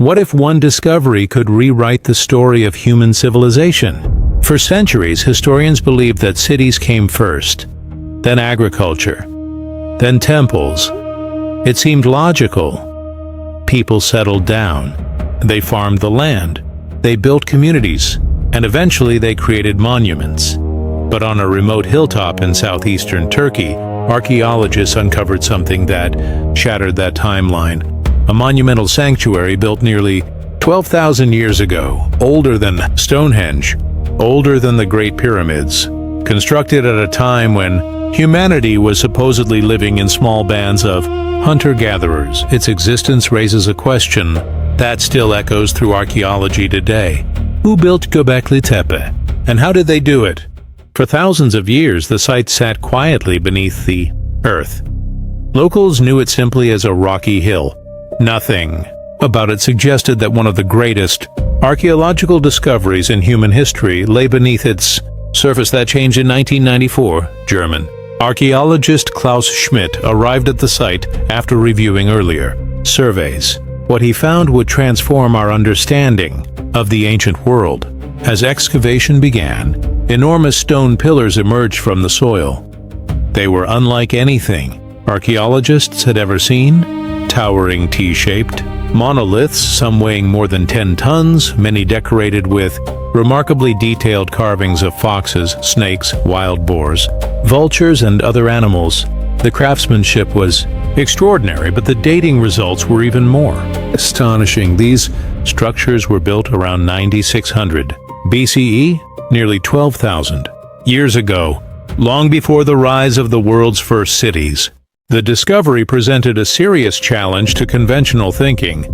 What if one discovery could rewrite the story of human civilization? For centuries, historians believed that cities came first, then agriculture, then temples. It seemed logical. People settled down. They farmed the land. They built communities, and eventually they created monuments. But on a remote hilltop in southeastern Turkey, archaeologists uncovered something that shattered that timeline. A monumental sanctuary built nearly 12,000 years ago, older than Stonehenge, older than the Great Pyramids, constructed at a time when humanity was supposedly living in small bands of hunter-gatherers. Its existence raises a question that still echoes through archaeology today. Who built Göbekli Tepe, and how did they do it? For thousands of years, the site sat quietly beneath the earth. Locals knew it simply as a rocky hill. Nothing about it suggested that one of the greatest archaeological discoveries in human history lay beneath its surface. That changed in 1994. German archaeologist Klaus Schmidt arrived at the site after reviewing earlier surveys. What he found would transform our understanding of the ancient world. As excavation began, enormous stone pillars emerged from the soil. They were unlike anything archaeologists had ever seen. Towering T-shaped monoliths, some weighing more than 10 tons, many decorated with remarkably detailed carvings of foxes, snakes, wild boars, vultures, and other animals. The craftsmanship was extraordinary, but the dating results were even more astonishing. These structures were built around 9600 BCE, nearly 12,000 years ago, long before the rise of the world's first cities. The discovery presented a serious challenge to conventional thinking.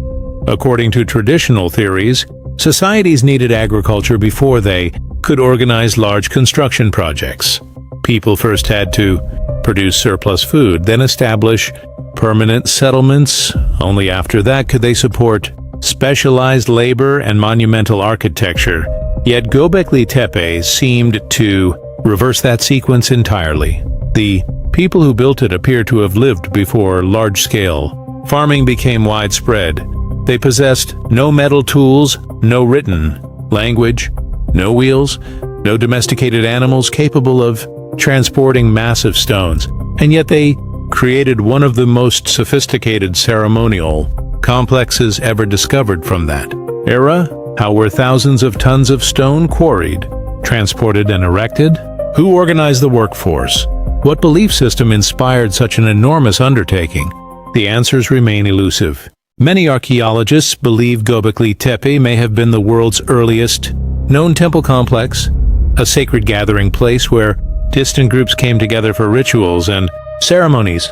According to traditional theories, societies needed agriculture before they could organize large construction projects. People first had to produce surplus food, then establish permanent settlements. Only after that could they support specialized labor and monumental architecture. Yet Göbekli Tepe seemed to reverse that sequence entirely. The people who built it appear to have lived before large-scale farming became widespread. They possessed no metal tools, no written language, no wheels, no domesticated animals capable of transporting massive stones. And yet they created one of the most sophisticated ceremonial complexes ever discovered from that era. How were thousands of tons of stone quarried, transported, and erected? Who organized the workforce? What belief system inspired such an enormous undertaking? The answers remain elusive. Many archaeologists believe Göbekli Tepe may have been the world's earliest known temple complex, a sacred gathering place where distant groups came together for rituals and ceremonies.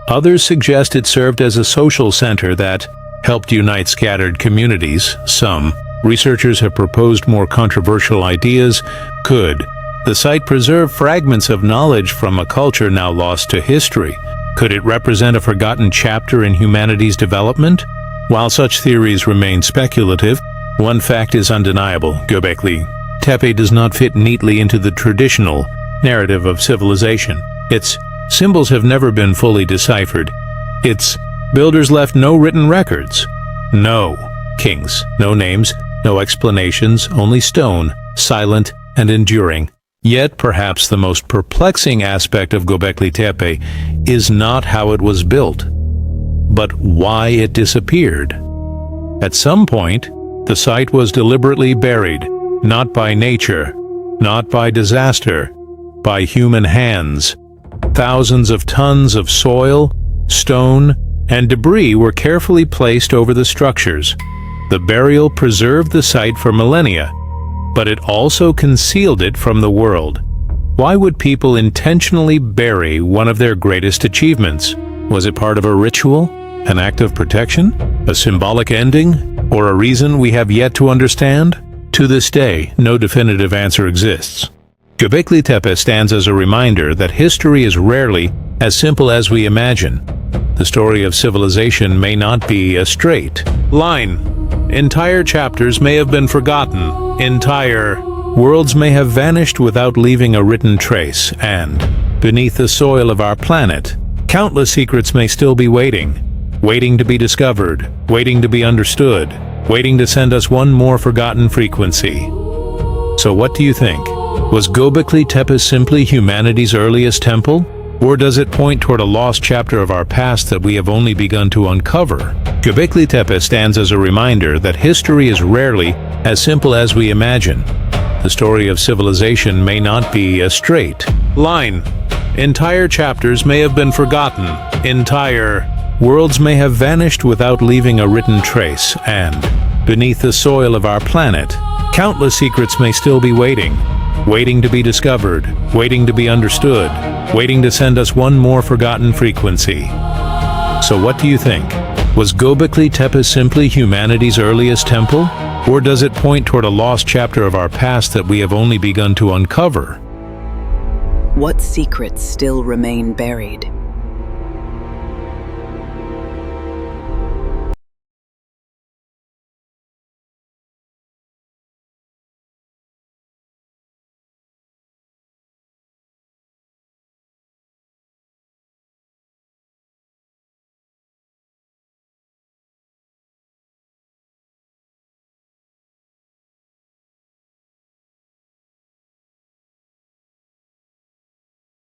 Others suggest it served as a social center that helped unite scattered communities. Some researchers have proposed more controversial ideas. Could the site preserve fragments of knowledge from a culture now lost to history? Could it represent a forgotten chapter in humanity's development? While such theories remain speculative, one fact is undeniable. Göbekli Tepe does not fit neatly into the traditional narrative of civilization. Its symbols have never been fully deciphered. Its builders left no written records. No kings, no names, no explanations, only stone, silent and enduring. Yet perhaps the most perplexing aspect of Göbekli Tepe is not how it was built, but why it disappeared. At some point, the site was deliberately buried, not by nature, not by disaster, by human hands. Thousands of tons of soil, stone, and debris were carefully placed over the structures. The burial preserved the site for millennia, but it also concealed it from the world. Why would people intentionally bury one of their greatest achievements? Was it part of a ritual, an act of protection, a symbolic ending, or a reason we have yet to understand? To this day, no definitive answer exists. Göbekli Tepe stands as a reminder that history is rarely as simple as we imagine. The story of civilization may not be a straight line. Entire chapters may have been forgotten. Entire worlds may have vanished without leaving a written trace. And beneath the soil of our planet, countless secrets may still be waiting to be discovered, waiting to be understood. waiting to send us one more forgotten frequency. So what do you think? Was Göbekli Tepe simply humanity's earliest temple? Or does it point toward a lost chapter of our past that we have only begun to uncover? Göbekli Tepe stands as a reminder that history is rarely as simple as we imagine. The story of civilization may not be a straight line. Entire chapters may have been forgotten. Entire worlds may have vanished without leaving a written trace. And beneath the soil of our planet, countless secrets may still be waiting to be discovered, waiting to be understood, waiting to send us one more forgotten frequency. So what do you think? Was Göbekli Tepe simply humanity's earliest temple? Or does it point toward a lost chapter of our past that we have only begun to uncover? What secrets still remain buried?